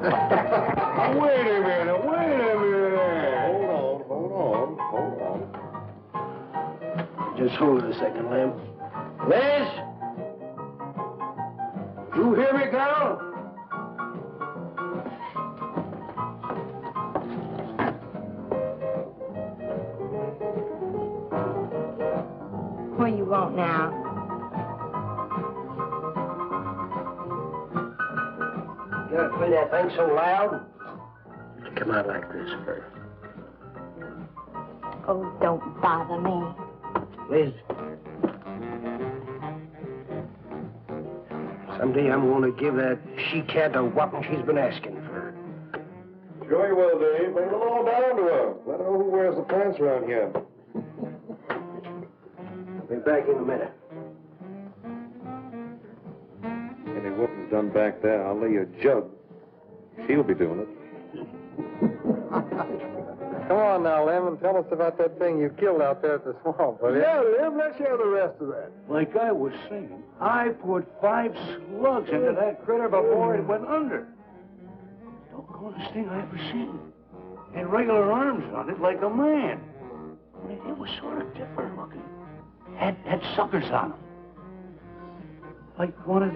Wait a minute. Hold on. Just hold it a second, Lem. Liz? You hear me, Carlo? What do you want now? You gotta play that thing so loud. Come out like this, Bert. Oh, don't bother me. Liz. Someday I'm going to give that she-cat a whopping she's been asking for. Sure you will, Dave. Bring it all down to her. Let her know who wears the pants around here. I'll be back in a minute. Any whooping's done back there, I'll lay you a jug. She'll be doing it. Come on now, Lem, and tell us about that thing you killed out there at the swamp, will you? Yeah, Lem, let's hear the rest of that. Like I was saying, I put 5 slugs into that critter before it went under. Doggonest thing I ever seen. Had regular arms on it like a man. It was sort of different looking. Had suckers on them. Like one of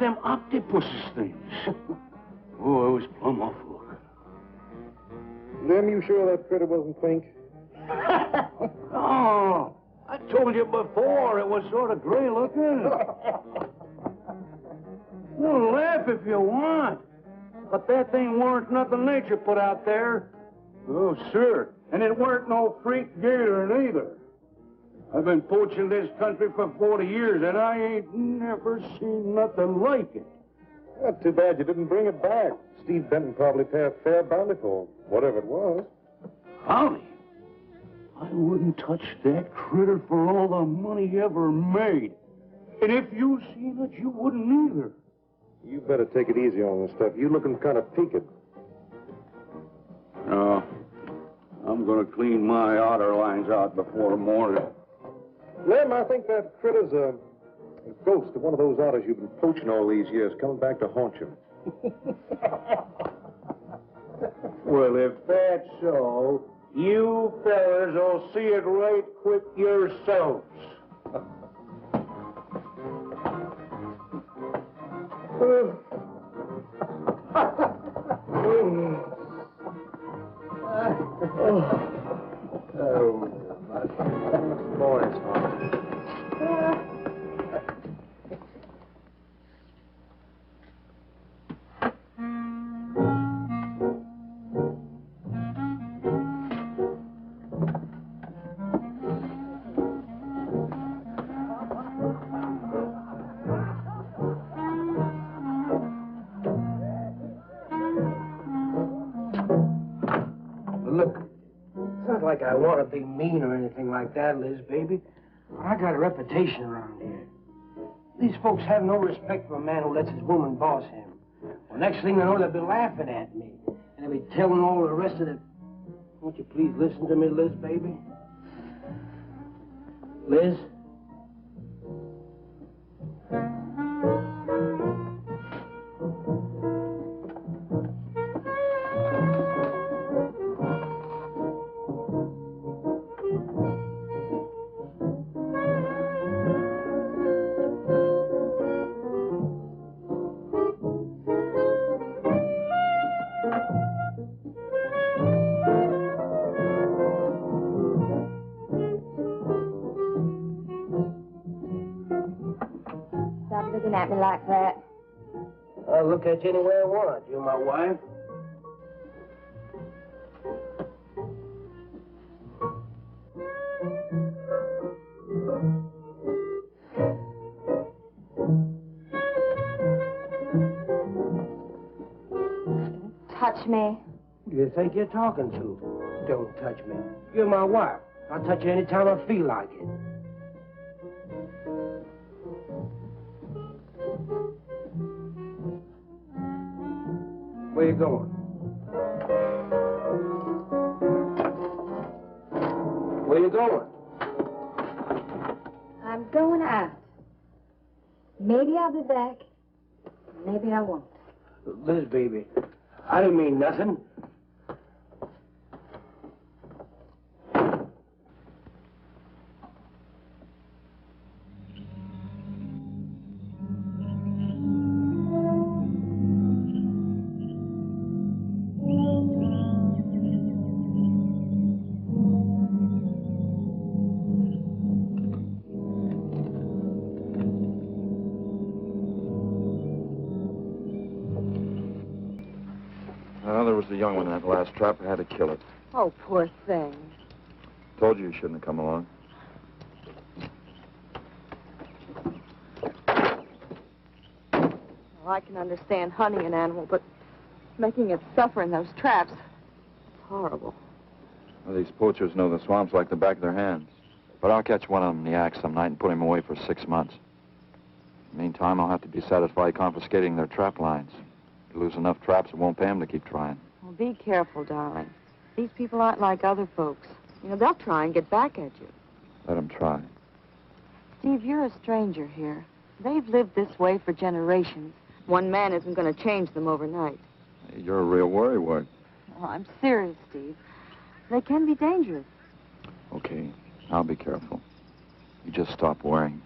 them octopuses things. Oh, it was plumb awful. Lem, you sure that critter wasn't pink? Oh, I told you before, it was sort of gray looking. Well, laugh if you want. But that thing weren't nothing nature put out there. Oh, sir. And it weren't no freak gator neither. I've been poaching this country for 40 years, and I ain't never seen nothing like it. That's too bad you didn't bring it back. Steve Benton probably paid a fair bounty for whatever it was. Bounty? I wouldn't touch that critter for all the money he ever made. And if you seen it, you wouldn't either. You better take it easy on this stuff. You looking kind of peaked. No. I'm going to clean my otter lines out before morning. Lem, I think that critter's a ghost of one of those otters you've been poaching all these years, coming back to haunt you. Well, if that's so, you fellas will see it right quick yourselves. Look, it's not like I want to be mean or anything like that, Liz, baby. I got a reputation around here. These folks have no respect for a man who lets his woman boss him. Well, next thing they know, they'll be laughing at me. And they'll be telling all the rest of the... Won't you please listen to me, Liz, baby? Liz? Looking at me like that. I'll look at you any way I want. You're my wife. Touch me. Who do you think you're talking to? Don't touch me. You're my wife. I'll touch you anytime I feel like it. Where you going? Where you going? I'm going out. Maybe I'll be back. Maybe I won't. Liz, baby, I didn't mean nothing. Well, there was the young one in that last trap. I had to kill it. Oh, poor thing. Told you you shouldn't have come along. Well, I can understand hunting an animal, but making it suffer in those traps, it's horrible. Well, these poachers know the swamps like the back of their hands. But I'll catch one of them in the act some night and put him away for 6 months. Meantime, I'll have to be satisfied confiscating their trap lines. You lose enough traps, it won't pay them to keep trying. Well, be careful, darling. These people aren't like other folks. You know, they'll try and get back at you. Let them try. Steve, you're a stranger here. They've lived this way for generations. One man isn't going to change them overnight. Hey, you're a real worrywart. Oh, I'm serious, Steve. They can be dangerous. Okay, I'll be careful. You just stop worrying.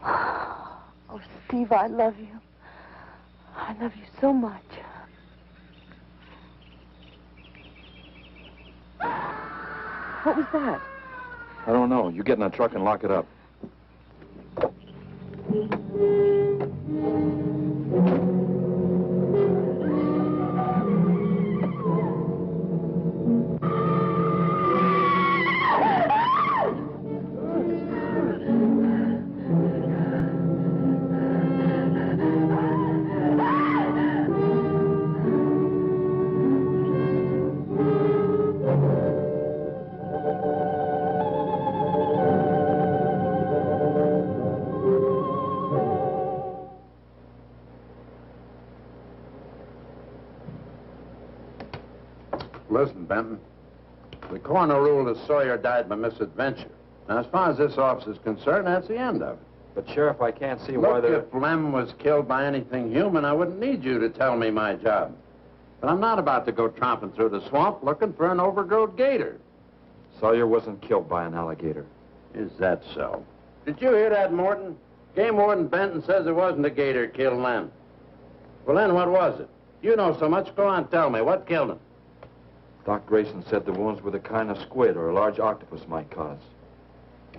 Oh, Steve, I love you. I love you so much. What was that? I don't know. You get in that truck and lock it up. Listen, Benton. The coroner ruled that Sawyer died by misadventure. Now, as far as this officer's concerned, that's the end of it. But, Sheriff, I can't see why Look, they're... if Lem was killed by anything human, I wouldn't need you to tell me my job. But I'm not about to go tromping through the swamp looking for an overgrown gator. Sawyer wasn't killed by an alligator. Is that so? Did you hear that, Morton? Game Warden Benton says it wasn't a gator killed Lem. Well, then, what was it? You know so much. Go on, tell me. What killed him? Doc Grayson said the wounds were the kind of squid or a large octopus might cause.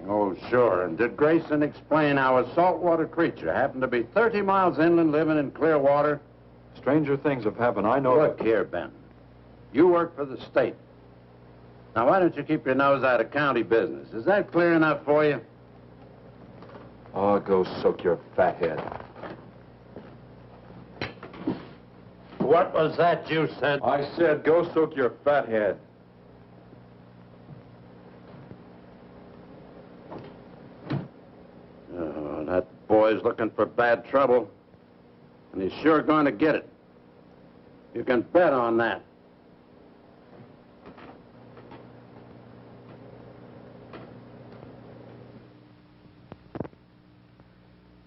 Oh, sure. And did Grayson explain how a saltwater creature happened to be 30 miles inland living in clear water? Stranger things have happened. I know... Look here, Ben. You work for the state. Now, why don't you keep your nose out of county business? Is that clear enough for you? Oh, go soak your fat head. What was that you said? I said go soak your fat head. Oh, that boy's looking for bad trouble. And he's sure going to get it. You can bet on that.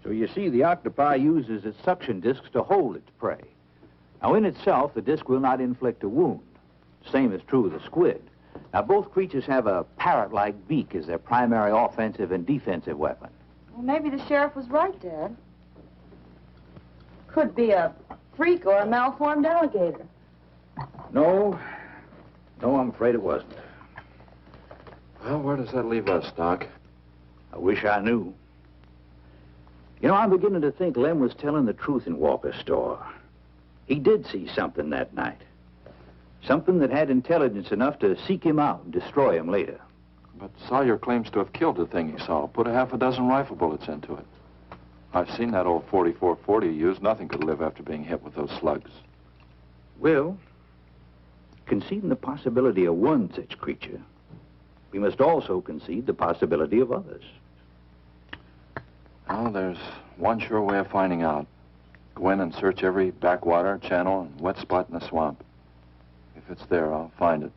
So you see, the octopi uses its suction discs to hold its prey. Now, in itself, the disc will not inflict a wound. Same is true of the squid. Now, both creatures have a parrot-like beak as their primary offensive and defensive weapon. Well, maybe the sheriff was right, Dad. Could be a freak or a malformed alligator. No, I'm afraid it wasn't. Well, where does that leave us, Doc? I wish I knew. You know, I'm beginning to think Lem was telling the truth in Walker's store. He did see something that night. Something that had intelligence enough to seek him out and destroy him later. But Sawyer claims to have killed the thing he saw. Put a half a dozen rifle bullets into it. I've seen that old 44-40 used. Nothing could live after being hit with those slugs. Well, conceding the possibility of one such creature, we must also concede the possibility of others. Well, there's one sure way of finding out. Go in and search every backwater, channel, and wet spot in the swamp. If it's there, I'll find it.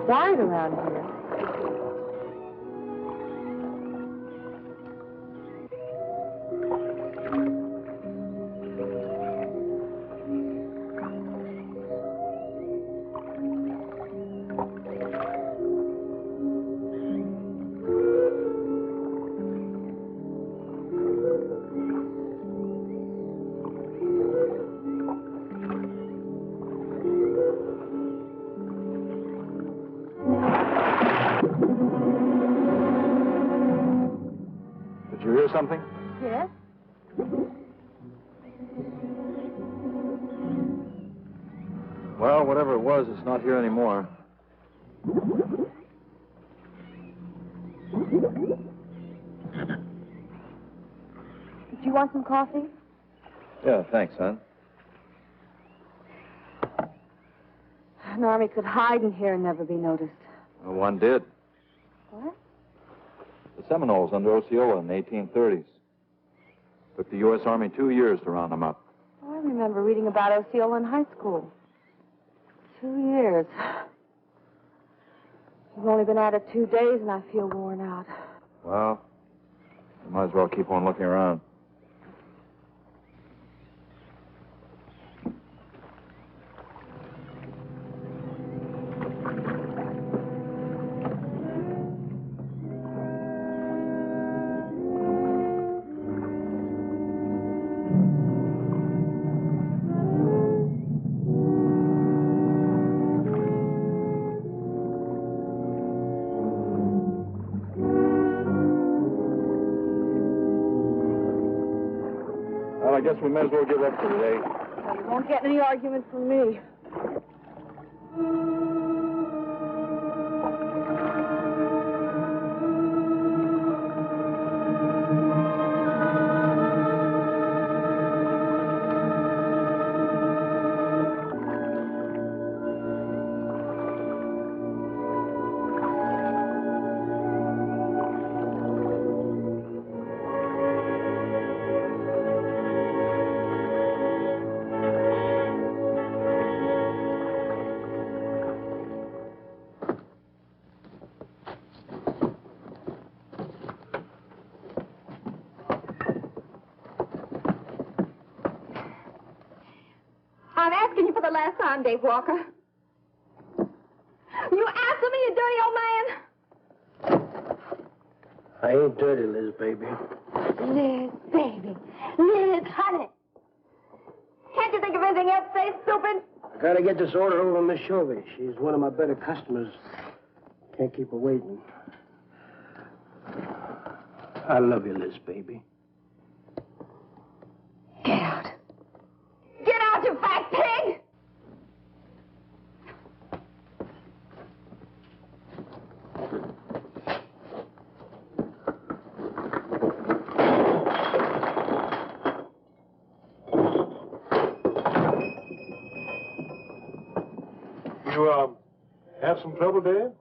quiet around here. Did you hear something? Yes? Well, whatever it was, it's not here anymore. Did you want some coffee? Yeah, thanks, son. An army could hide in here and never be noticed. Well, one did. What? The Seminoles under Osceola in the 1830s. Took the U.S. Army 2 years to round them up. Oh, I remember reading about Osceola in high school. 2 years. We've only been at it 2 days, and I feel worn out. Well, you might as well keep on looking around. Well, I guess we may as well give up for today. So you won't get any argument from me. I'm asking you for the last time, Dave Walker. You answer me, you dirty old man. I ain't dirty, Liz, baby. Liz, baby. Liz, honey. Can't you think of anything else to say, stupid? I gotta get this order over to Miss Shovey. She's one of my better customers. Can't keep her waiting. I love you, Liz, baby. Get out. Get out, you fat pig! You, have some trouble, Dave?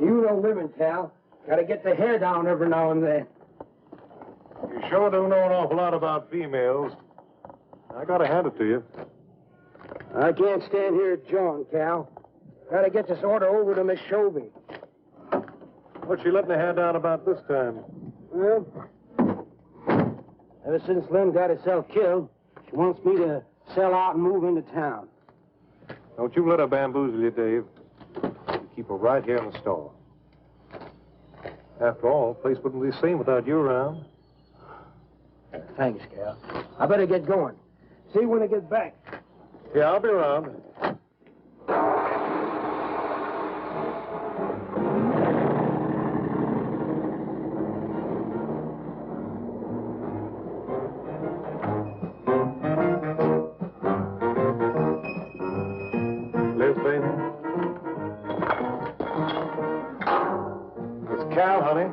You don't live in town. Gotta get the hair down every now and then. You sure do know an awful lot about females. I gotta hand it to you. I can't stand here jawing, Cal. Gotta get this order over to Miss Shovey. What's she letting the hair down about this time? Well, ever since Lem got herself killed, she wants me to sell out and move into town. Don't you let her bamboozle you, Dave. You keep her right here in the store. After all, the place wouldn't be the same without you around. Thanks, Cal. I better get going. See you when I get back. Yeah, I'll be around. Liz, baby. It's Cal, honey.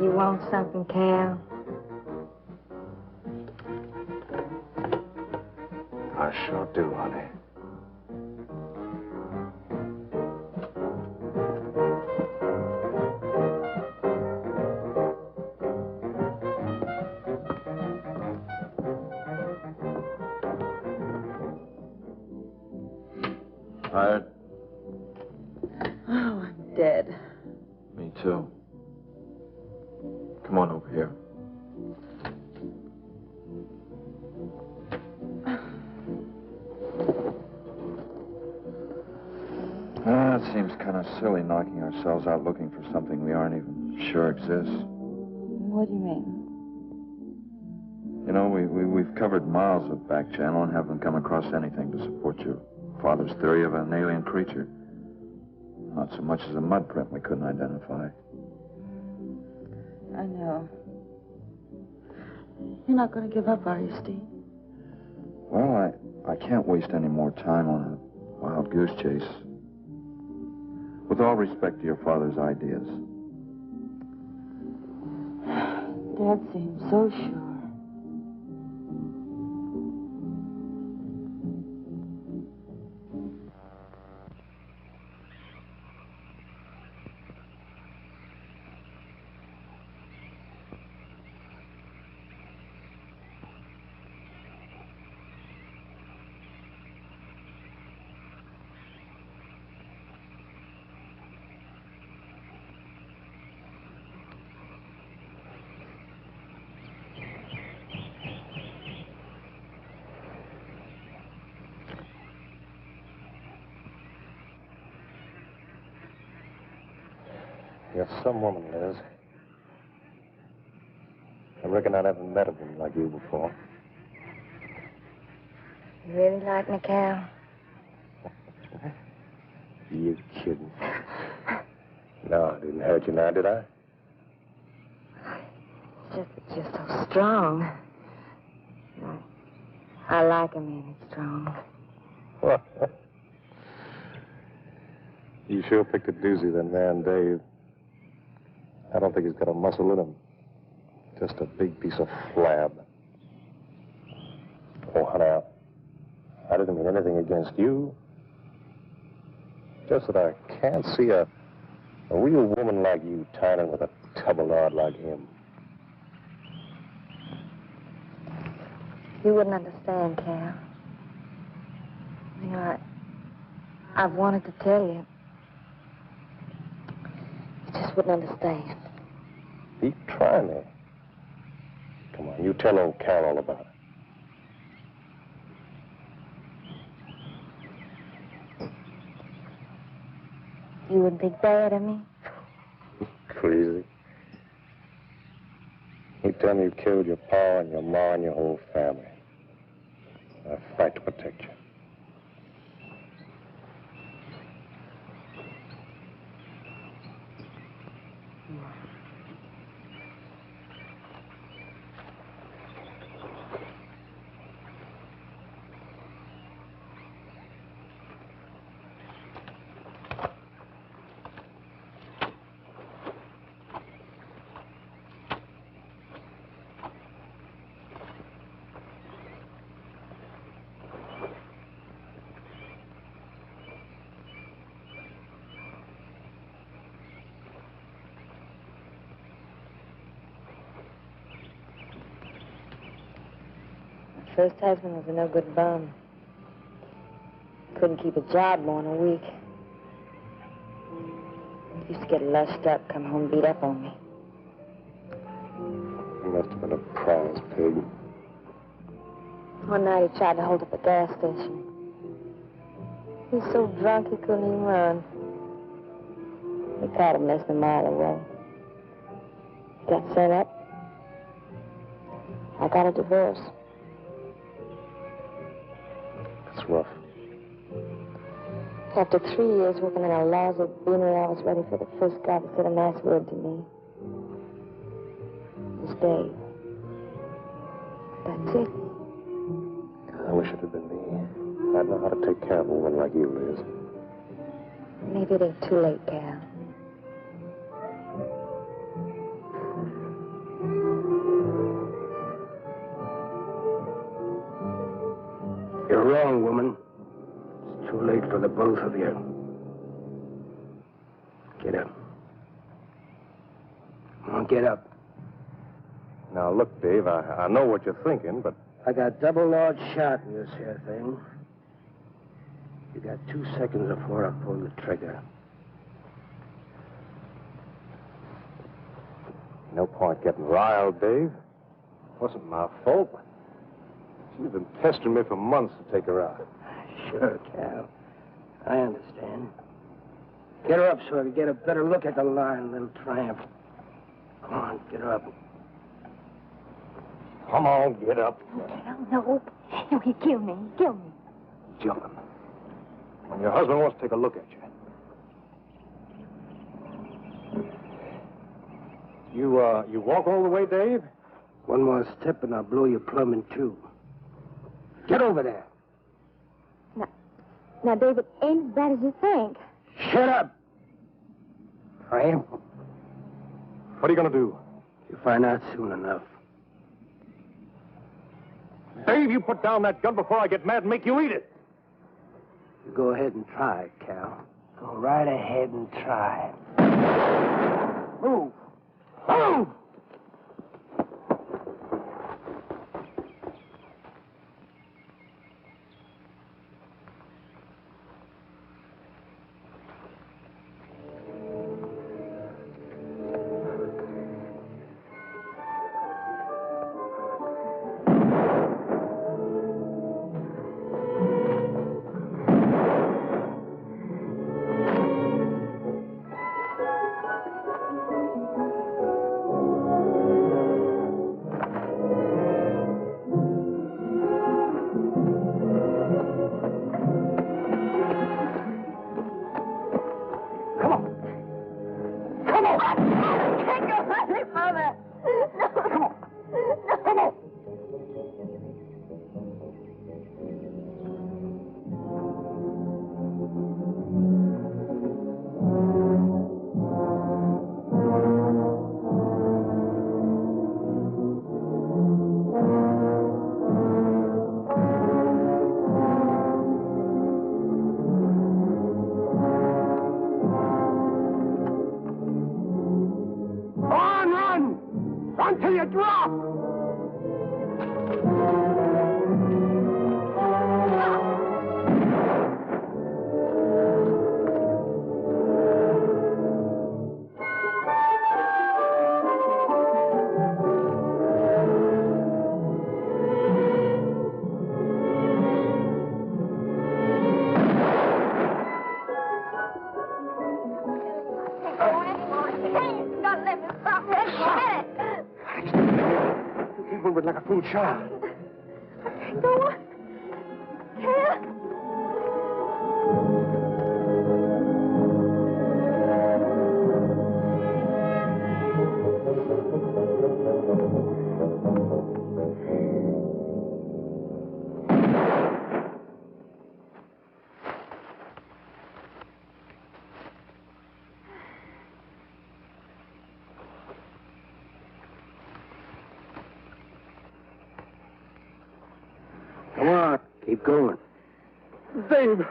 You want something, Cal? I sure do, honey. Tired? Oh, I'm dead. Me too. Come on over here. It seems kind of silly knocking ourselves out looking for something we aren't even sure exists. What do you mean? You know, we've covered miles of back channel and haven't come across anything to support your father's theory of an alien creature. Not so much as a mud print we couldn't identify. I know. You're not going to give up, are you, Steve? Well, I can't waste any more time on a wild goose chase. With all respect to your father's ideas. Dad seems so sure. You're some woman, Liz. I reckon I never met a woman like you before. You really like me, Cal? You kidding. No, I didn't hurt you now, did I? It's just that you're so strong. I like a man who's strong. You sure picked a doozy, that man, Dave. I don't think he's got a muscle in him. Just a big piece of flab. Oh, honey, I didn't mean anything against you. Just that I can't see a real woman like you tying in with a tubble-lard like him. You wouldn't understand, Cal. You know, I've wanted to tell you. You just wouldn't understand. He try me. Come on, you tell old Cal all about it. You wouldn't think bad of me? Crazy. You tell me you killed your pa and your ma and your whole family. I fight to protect you. First husband was a no good bum. Couldn't keep a job more than a week. Used to get lushed up, come home beat up on me. He must have been a prize pig. One night he tried to hold up a gas station. He was so drunk he couldn't even run. We caught him less than a mile away. He got sent up. I got a divorce. It's rough. After 3 years working in a lousy beanery, I was ready for the first guy to say a nice word to me. It was Dave. That's it. I wish it had been me. I'd know how to take care of a woman like you, Liz. Maybe it ain't too late, Cal. You're wrong, woman. It's too late for the both of you. Get up. Come on, get up. Now, look, Dave, I know what you're thinking, but... I got double large shot in this here thing. You got 2 seconds before I pull the trigger. No point getting riled, Dave. Wasn't my fault. She's been pestering me for months to take her out. Sure, Cal. I understand. Get her up so I can get a better look at the line, little tramp. Come on, get her up. Come on, get up. Cal, no. No, he'd kill me. He'd kill me. Jumping. When your husband wants to take a look at you. You walk all the way, Dave? One more step and I'll blow your plumb in two. Get over there. Now, David, ain't as bad as you think. Shut up. Tramp. What are you going to do? You'll find out soon enough. Dave, you put down that gun before I get mad and make you eat it. You go ahead and try it, Cal. Go right ahead and try it. Move. Move! Until you drop! Like a fool child. Go on. Cal. Come on, keep going. Dave,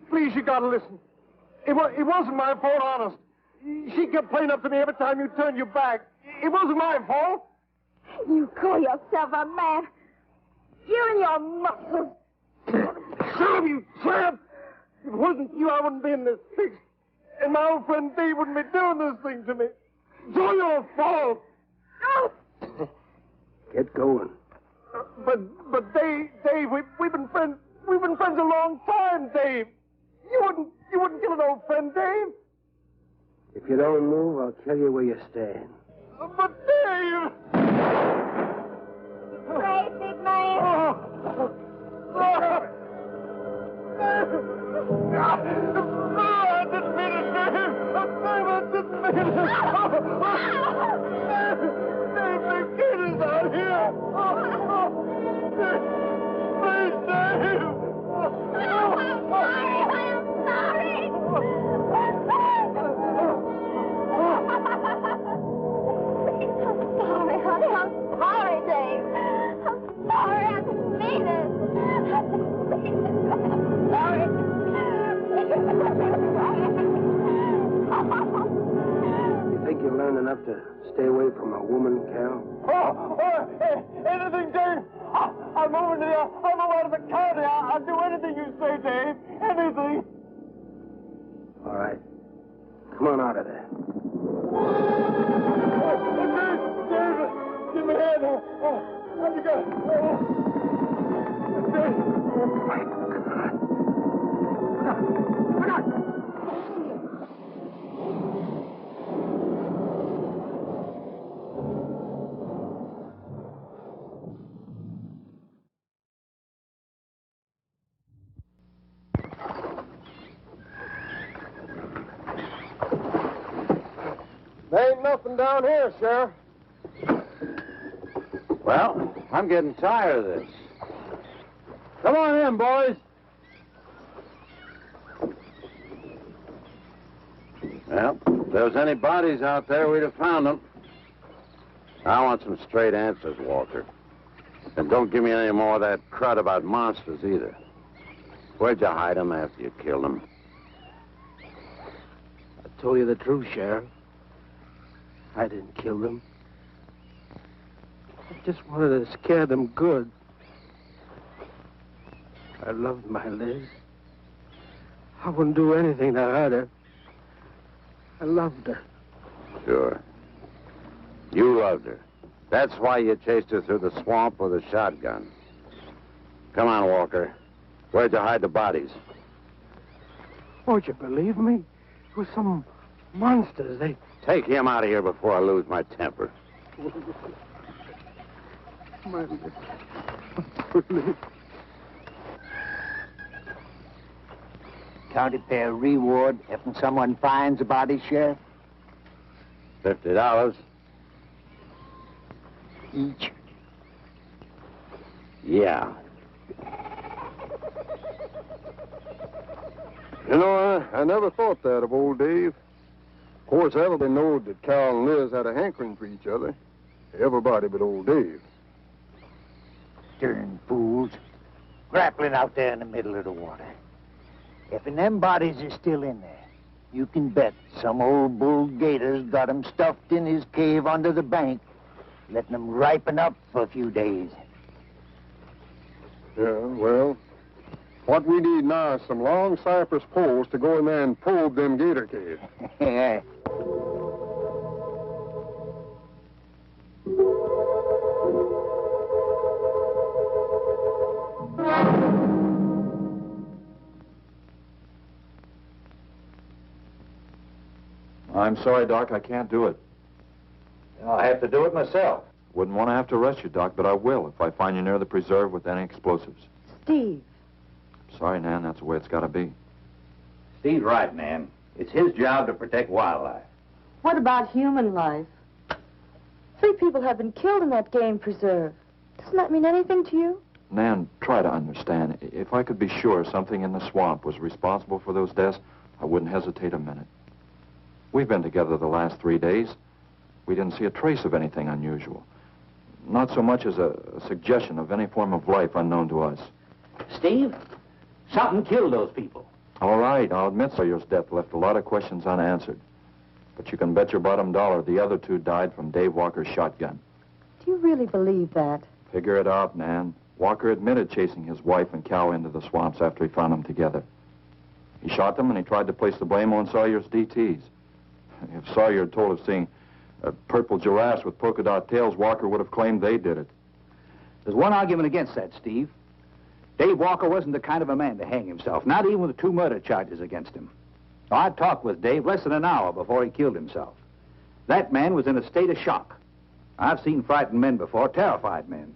please, you gotta listen. It wasn't my fault, honest. She kept playing up to me every time you turned your back. It wasn't my fault. You call yourself a man. You and your muscles. Shut up, you tramp! If it wasn't you, I wouldn't be in this fix. And my old friend Dave wouldn't be doing this thing to me. It's all your fault. Oh. Get going. But Dave, we've been friends. We've been friends a long time, Dave. You wouldn't kill an old friend, Dave. If you don't move, I'll kill you where you stand. But Dave. Great big man. I didn't mean it, Dave. I didn't mean it. Dave, the kid is out here. Please, Dave. I'm sorry. I'm sorry, honey. I'm sorry, Dave. I'm sorry. I didn't mean it. I'm sorry. You think you'll learn learn enough to stay away from a woman, Cal? Hey, anything, Dave. I'm moving out of the county. I'll do anything you say, Dave. Anything. All right. Come on out of there. Dave, give me a hand. How'd you go? My God. Look out! There ain't nothing down here, Sheriff. Well, I'm getting tired of this. Come on in, boys. Well, if there was any bodies out there, we'd have found them. I want some straight answers, Walker. And don't give me any more of that crud about monsters, either. Where'd you hide them after you killed them? I told you the truth, Sheriff. I didn't kill them. I just wanted to scare them good. I loved my Liz. I wouldn't do anything to hurt her. I loved her. Sure. You loved her. That's why you chased her through the swamp with a shotgun. Come on, Walker. Where'd you hide the bodies? Won't you believe me? It was some monsters. They... Take him out of here before I lose my temper. My Liz. County fair reward if someone finds a body, Sheriff? $50. Each. Yeah. You know, I never thought that of old Dave. Of course, everybody knowed that Cal and Liz had a hankering for each other. Everybody but old Dave. Darn fools. Grappling out there in the middle of the water. If them bodies is still in there, you can bet some old bull gator's got 'em stuffed in his cave under the bank, letting 'em ripen up for a few days. Yeah, well, what we need now is some long cypress poles to go in there and probe them gator caves. Yeah. I'm sorry, Doc, I can't do it. I'll have to do it myself. Wouldn't want to have to arrest you, Doc, but I will if I find you near the preserve with any explosives. Steve. Sorry, Nan, that's the way it's got to be. Steve's right, Nan. It's his job to protect wildlife. What about human life? 3 people have been killed in that game preserve. Doesn't that mean anything to you? Nan, try to understand. If I could be sure something in the swamp was responsible for those deaths, I wouldn't hesitate a minute. We've been together the last 3 days. We didn't see a trace of anything unusual. Not so much as a suggestion of any form of life unknown to us. Steve, something killed those people. All right, I'll admit Sawyer's death left a lot of questions unanswered. But you can bet your bottom dollar the other 2 died from Dave Walker's shotgun. Do you really believe that? Figure it out, Nan. Walker admitted chasing his wife and cow into the swamps after he found them together. He shot them and he tried to place the blame on Sawyer's DTs. If Sawyer had told of seeing purple giraffes with polka dot tails, Walker would have claimed they did it. There's one argument against that, Steve. Dave Walker wasn't the kind of a man to hang himself, not even with the 2 murder charges against him. I talked with Dave less than an hour before he killed himself. That man was in a state of shock. I've seen frightened men before, terrified men.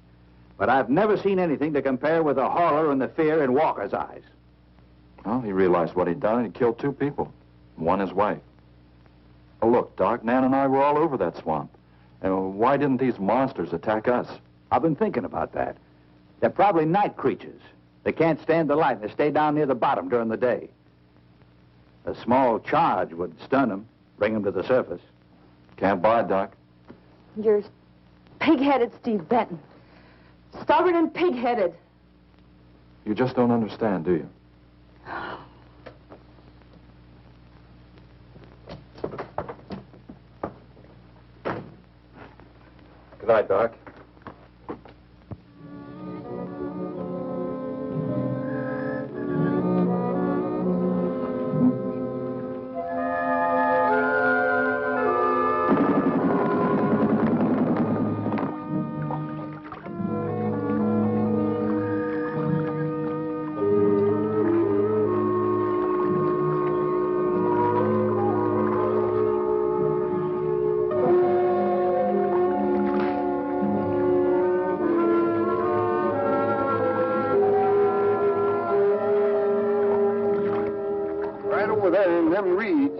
But I've never seen anything to compare with the horror and the fear in Walker's eyes. Well, he realized what he'd done and he killed 2 people. One his wife. Oh, look, Doc, Nan and I were all over that swamp. And why didn't these monsters attack us? I've been thinking about that. They're probably night creatures. They can't stand the light and they stay down near the bottom during the day. A small charge would stun them, bring them to the surface. Can't buy it, Doc. You're pig-headed, Steve Benton. Stubborn and pig-headed. You just don't understand, do you? Good night, Doc. Them reeds.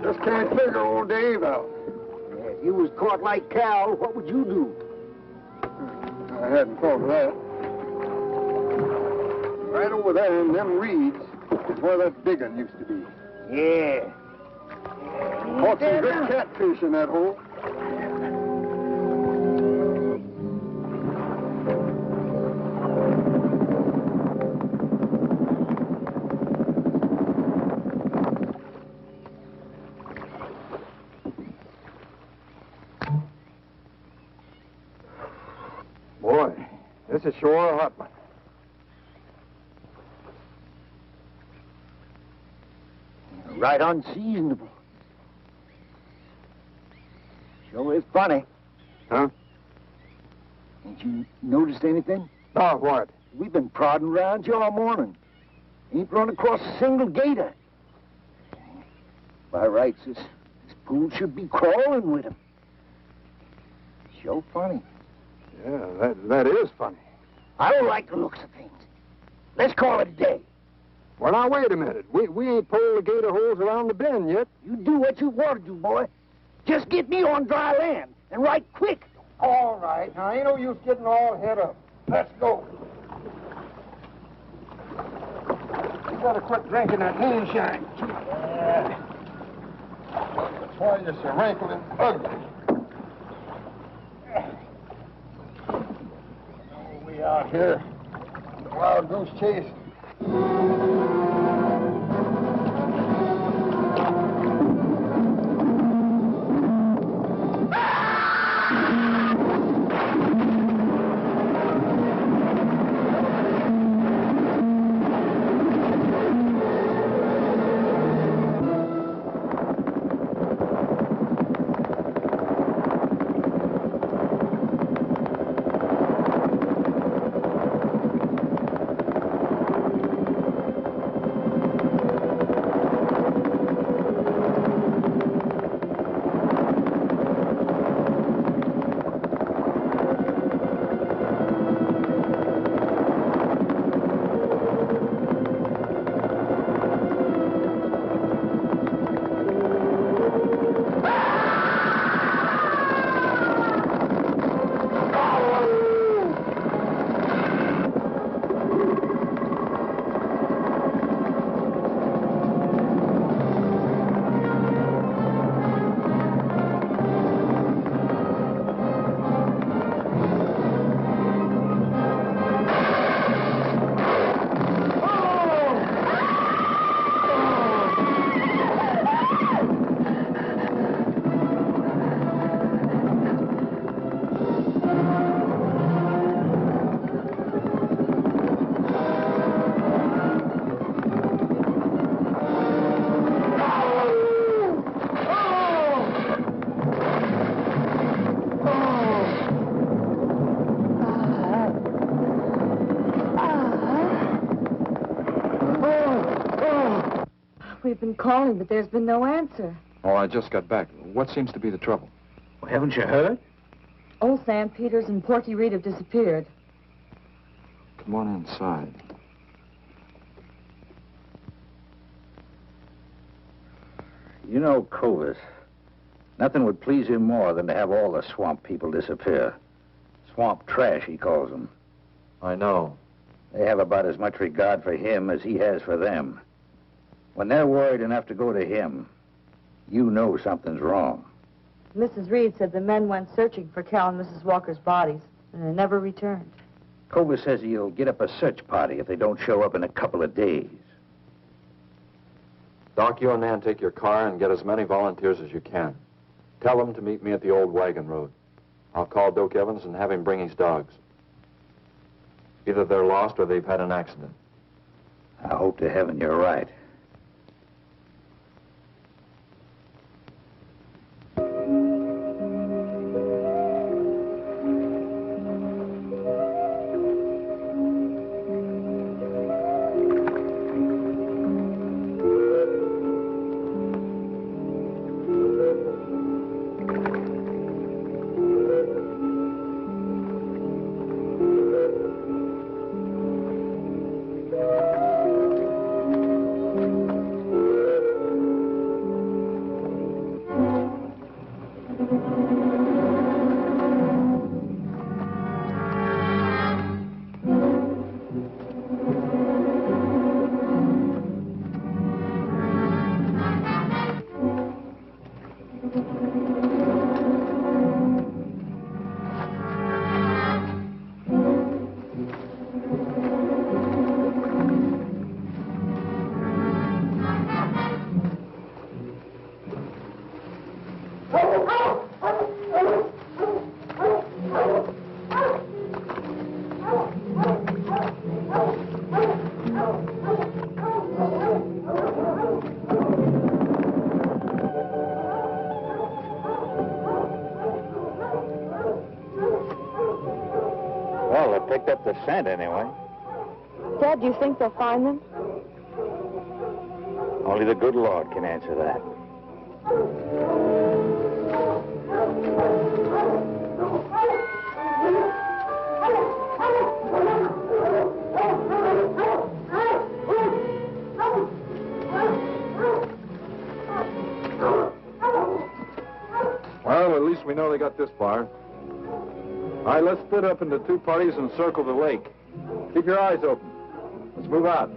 Just can't figure old Dave out. If you was caught like Cal, what would you do? I hadn't thought of that. Right over there in them reeds is where that digging used to be. Yeah. Caught some good catfish in that hole. Boy, this is sure a hot one. Right unseasonable. Sure is funny. Huh? Ain't you noticed anything? Oh, what? We've been prodding around here all morning. Ain't run across a single gator. By rights, this pool should be crawling with him. Sure funny. Yeah, that is funny. I don't like the looks of things. Let's call it a day. Well, now, wait a minute. We ain't pulled the gator holes around the bend yet. You do what you want to do, boy. Just get me on dry land, and right quick. All right. Now, ain't no use getting all head up. Let's go. You better quit drinking that moonshine. That's why you're so wrinkled and ugly. Oh, we out here. Wild goose chase. We've been calling, but there's been no answer. Oh, I just got back. What seems to be the trouble? Well, haven't you heard? Old Sam Peters and Porky Reed have disappeared. Come on inside. You know, Clovis, nothing would please him more than to have all the swamp people disappear. Swamp trash, he calls them. I know. They have about as much regard for him as he has for them. When they're worried enough to go to him, you know something's wrong. Mrs. Reed said the men went searching for Cal and Mrs. Walker's bodies, and they never returned. Cobra says he'll get up a search party if they don't show up in a couple of days. Doc, you and Nan take your car and get as many volunteers as you can. Tell them to meet me at the old wagon road. I'll call Doak Evans and have him bring his dogs. Either they're lost or they've had an accident. I hope to heaven you're right. Well, they picked up the scent anyway. Dad, do you think they'll find them? Only the good Lord can answer that. Well, at least we know they got this far. All right, let's split up into two parties and circle the lake. Keep your eyes open. Let's move out.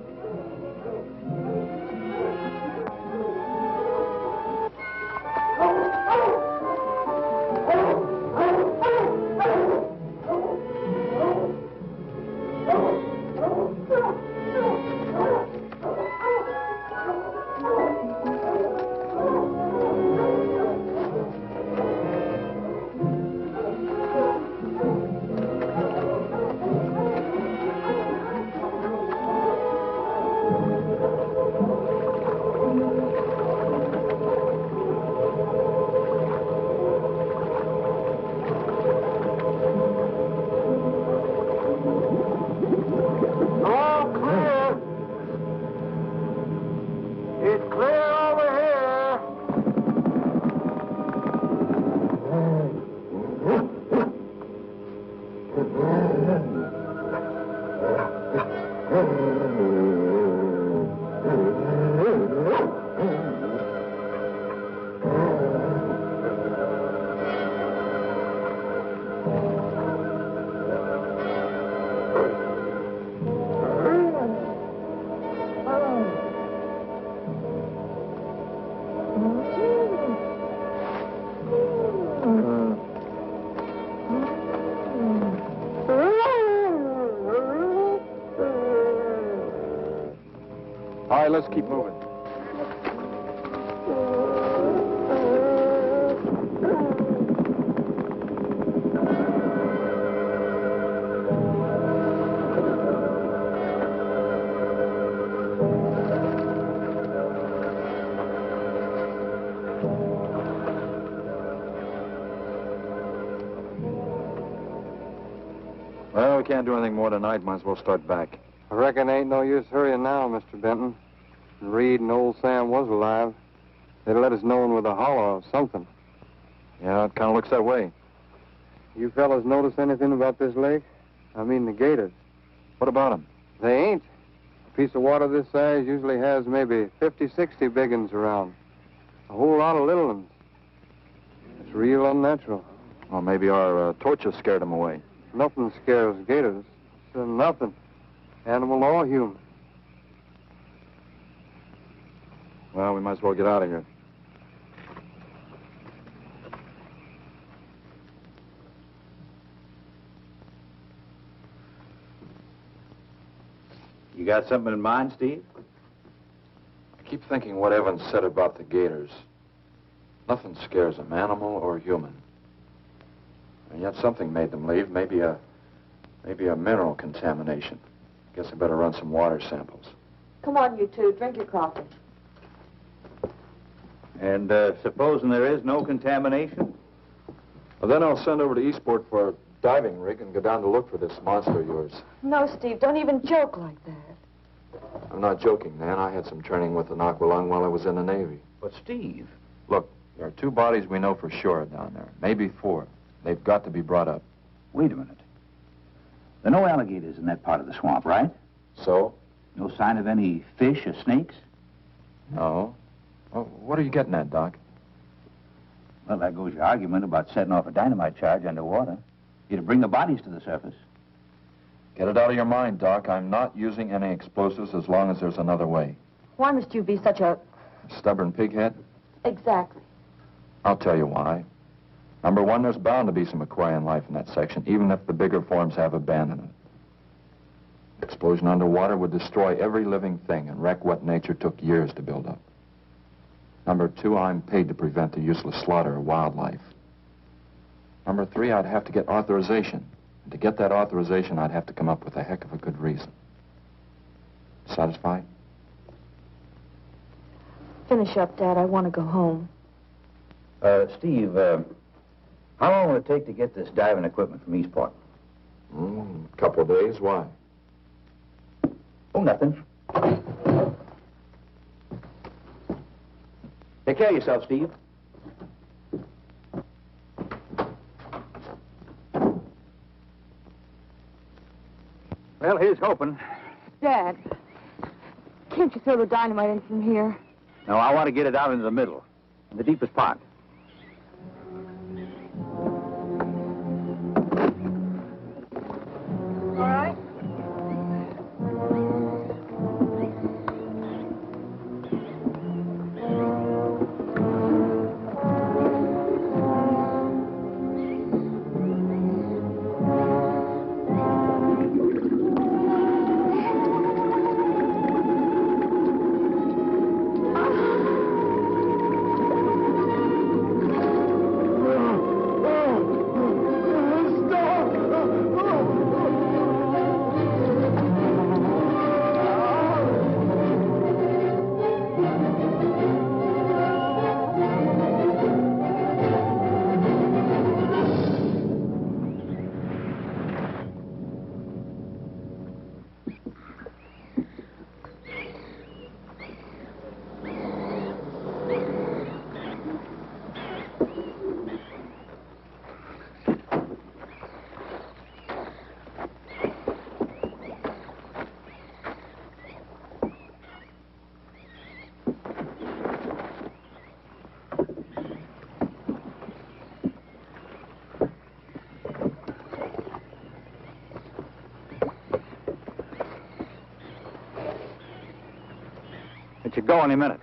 All right, let's keep moving. Well, we can't do anything more tonight. Might as well start back. I reckon ain't no use hurrying now, Mr. Benton. Reed and old Sam was alive. They'd let us know with a holler or something. Yeah, it kind of looks that way. You fellas notice anything about this lake? I mean the gators. What about them? They ain't. A piece of water this size usually has maybe 50, 60 big uns around. A whole lot of little ones. It's real unnatural. Well, maybe our torches scared them away. Nothing scares gators. Nothing. Animal or human. Well, we might as well get out of here. got something in mind, Steve? I keep thinking what Evans said about the gators. Nothing scares them, animal or human. And yet something made them leave. Maybe a mineral contamination. Guess I better run some water samples. Come on, you two. Drink your coffee. And supposing there is no contamination? Well, then I'll send over to Eastport for a diving rig and go down to look for this monster of yours. No, Steve, don't even joke like that. I'm not joking, Nan. I had some training with an aqualung while I was in the Navy. But, Steve... Look, there are 2 bodies we know for sure down there. Maybe 4. They've got to be brought up. Wait a minute. There are no alligators in that part of the swamp, right? So? No sign of any fish or snakes? No. Well, what are you getting at, Doc? Well, there goes your argument about setting off a dynamite charge underwater. You'd bring the bodies to the surface. Get it out of your mind, Doc. I'm not using any explosives as long as there's another way. Why must you be such a... Stubborn pighead? Exactly. I'll tell you why. Number 1, there's bound to be some aquarian life in that section, even if the bigger forms have abandoned it. Explosion underwater would destroy every living thing and wreck what nature took years to build up. Number 2, I'm paid to prevent the useless slaughter of wildlife. Number 3, I'd have to get authorization. And to get that authorization, I'd have to come up with a heck of a good reason. Satisfied? Finish up, Dad. I want to go home. Steve, how long will it take to get this diving equipment from Eastport? A couple of days. Why? Oh, nothing. Take care of yourself, Steve. Well, here's hoping. Dad, can't you throw the dynamite in from here? No, I want to get it out into the middle, in the deepest part. All right. It should go any minute.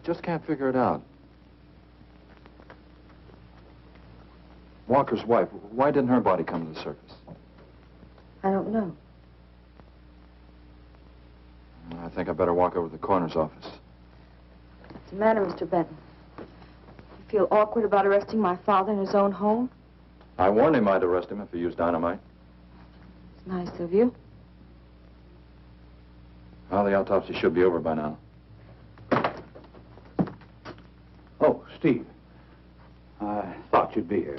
Just can't figure it out. Walker's wife, why didn't her body come to the surface? I don't know. I think I better walk over to the coroner's office. What's the matter, Mr. Benton? You feel awkward about arresting my father in his own home? I warned him I'd arrest him if he used dynamite. It's nice of you. Well, the autopsy should be over by now. Steve. I thought you'd be here.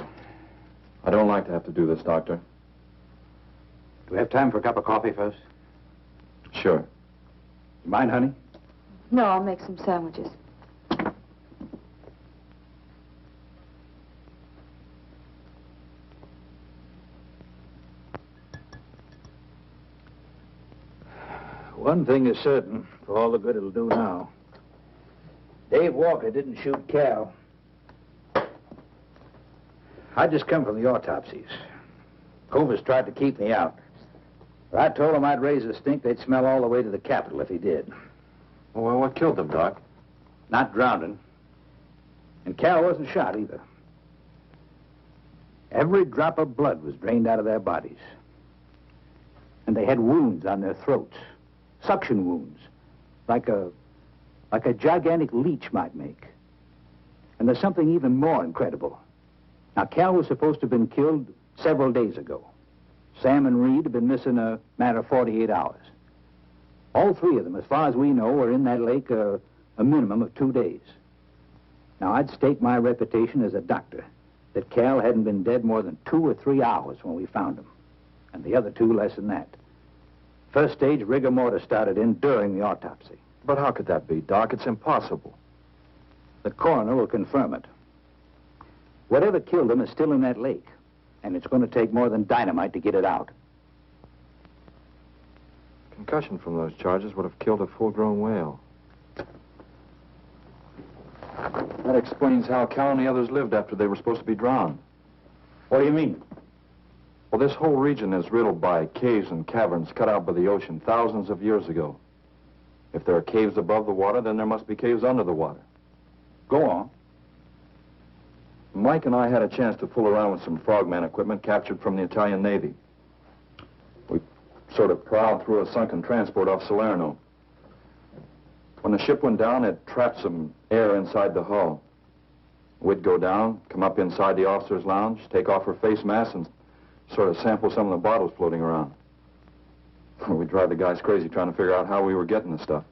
I don't like to have to do this, Doctor. Do we have time for a cup of coffee first? Sure. You mind, honey? No, I'll make some sandwiches. One thing is certain, for all the good it'll do now. Dave Walker didn't shoot Cal. I just come from the autopsies. Covers tried to keep me out. But I told him I'd raise a stink they'd smell all the way to the Capitol if he did. Well, what killed them, Doc? Not drowning. And Cal wasn't shot either. Every drop of blood was drained out of their bodies. And they had wounds on their throats. Suction wounds. Like a gigantic leech might make. And there's something even more incredible. Now, Cal was supposed to have been killed several days ago. Sam and Reed have been missing a matter of 48 hours. All three of them, as far as we know, were in that lake a minimum of 2 days. Now, I'd stake my reputation as a doctor that Cal hadn't been dead more than 2 or 3 hours when we found him. And the other two less than that. First stage rigor mortis started in during the autopsy. But how could that be, Doc? It's impossible. The coroner will confirm it. Whatever killed him is still in that lake. And it's going to take more than dynamite to get it out. Concussion from those charges would have killed a full-grown whale. That explains how Cal and the others lived after they were supposed to be drowned. What do you mean? Well, this whole region is riddled by caves and caverns cut out by the ocean thousands of years ago. If there are caves above the water, then there must be caves under the water. Go on. Mike and I had a chance to fool around with some frogman equipment captured from the Italian Navy. We sort of prowled through a sunken transport off Salerno. When the ship went down, it trapped some air inside the hull. We'd go down, come up inside the officer's lounge, take off her face mask, and sort of sample some of the bottles floating around. We'd drive the guys crazy trying to figure out how we were getting the stuff.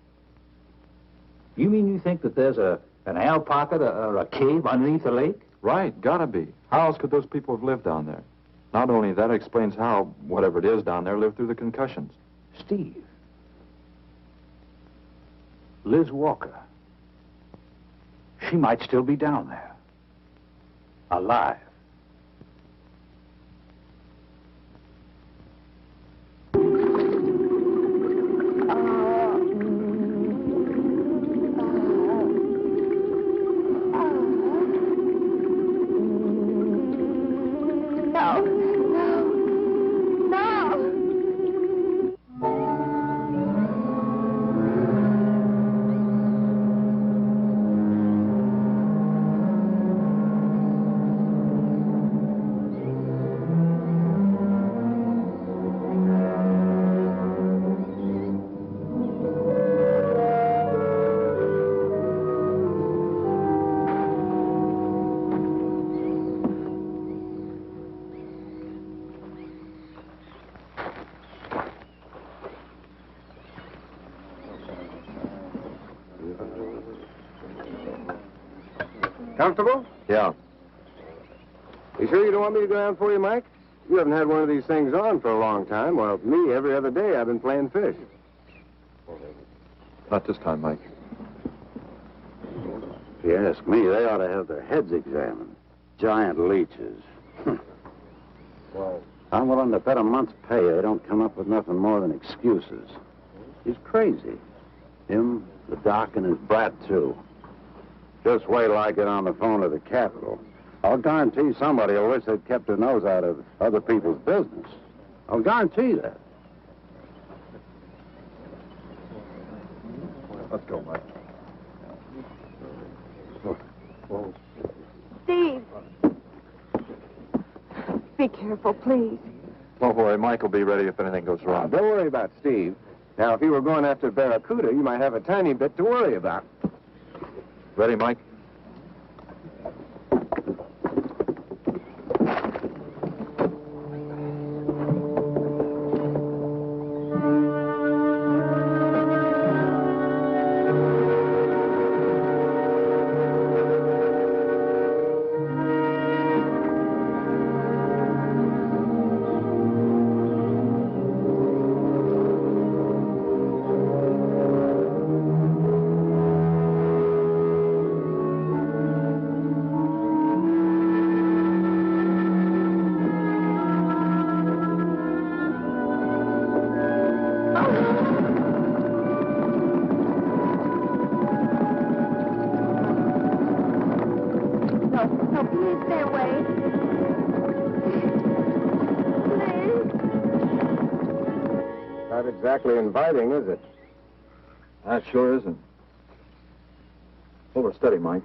You mean you think that there's an air pocket or a cave underneath the lake? Right, gotta be. How else could those people have lived down there? Not only that, it explains how, whatever it is down there, lived through the concussions. Steve. Liz Walker. She might still be down there. Alive. Comfortable? Yeah. You sure you don't want me to go down for you, Mike? You haven't had one of these things on for a long time. Well, me, every other day I've been playing fish. Not this time, Mike. If you ask me, they ought to have their heads examined. Giant leeches. I'm willing to bet a month's pay they don't come up with nothing more than excuses. He's crazy. Him, the doc, and his brat, too. Just wait till I get on the phone to the Capitol. I'll guarantee somebody will wish they'd kept their nose out of other people's business. I'll guarantee that. Let's go, Mike. Steve! Be careful, please. Don't worry, Mike will be ready if anything goes wrong. Don't worry about Steve. Now, if you were going after Barracuda, you might have a tiny bit to worry about. Ready, Mike? Not exactly inviting, is it? That sure isn't. Hold her steady, Mike.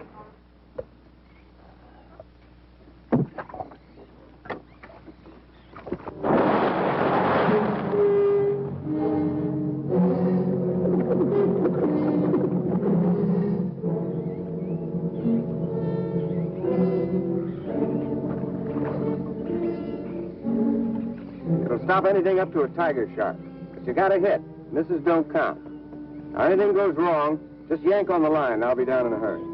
It'll stop anything up to a tiger shark. But you got a hit. Misses don't count. Now, anything goes wrong, just yank on the line, and I'll be down in a hurry.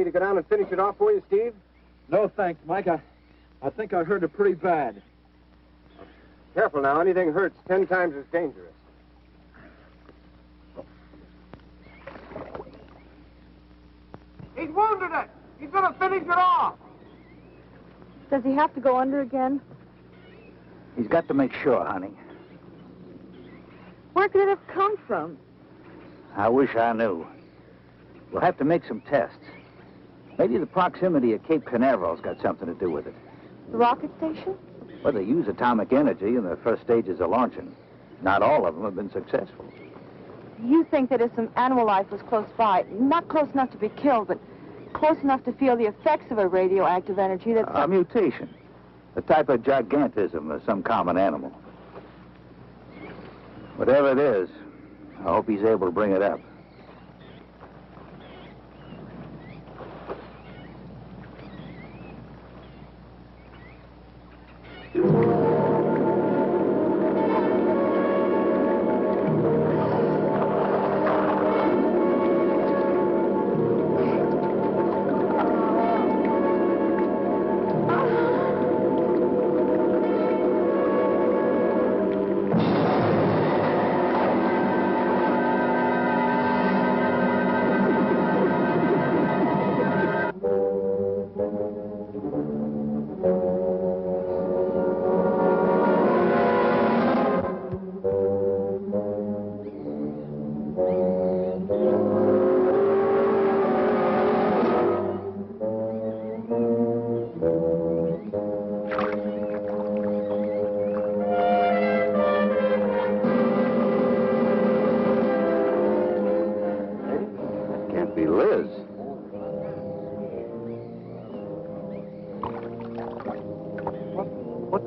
To go down and finish it off for you, Steve? No, thanks, Mike. I think I hurt it pretty bad. Careful now. Anything hurts 10 times as dangerous. He's wounded it. He's going to finish it off. Does he have to go under again? He's got to make sure, honey. Where could it have come from? I wish I knew. We'll have to make some tests. Maybe the proximity of Cape Canaveral's got something to do with it. The rocket station? Well, they use atomic energy in the first stages of launching. Not all of them have been successful. You think that if some animal life was close by, not close enough to be killed, but close enough to feel the effects of a radioactive energy that... A mutation. A type of gigantism of some common animal. Whatever it is, I hope he's able to bring it up.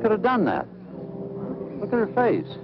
Could have done that. Look at her face.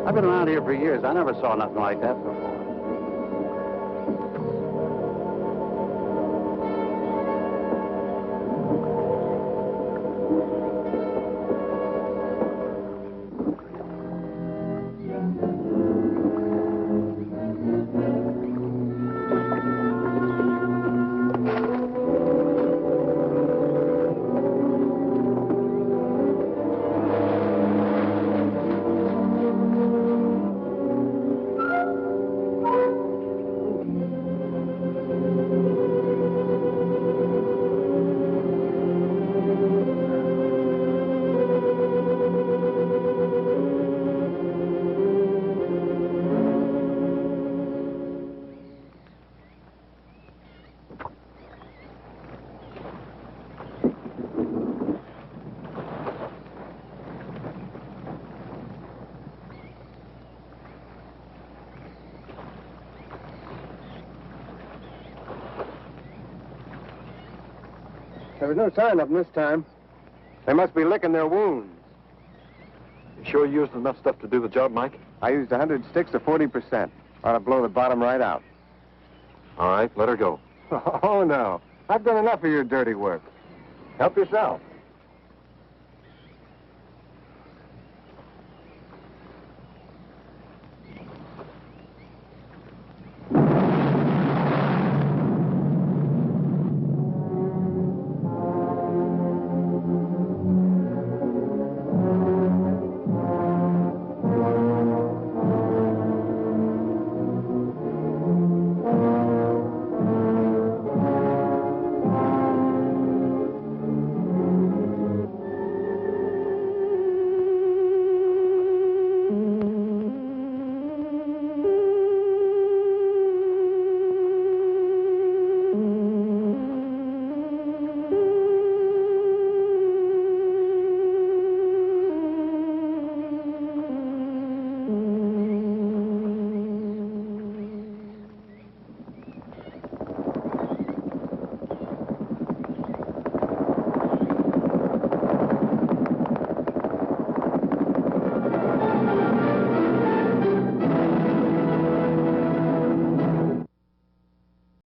I've been around here for years. I never saw nothing like that before. There was no sign of them this time. They must be licking their wounds. You sure you used enough stuff to do the job, Mike? I used 100 sticks of 40%. Ought to blow the bottom right out. All right, let her go. Oh, no. I've done enough of your dirty work. Help yourself.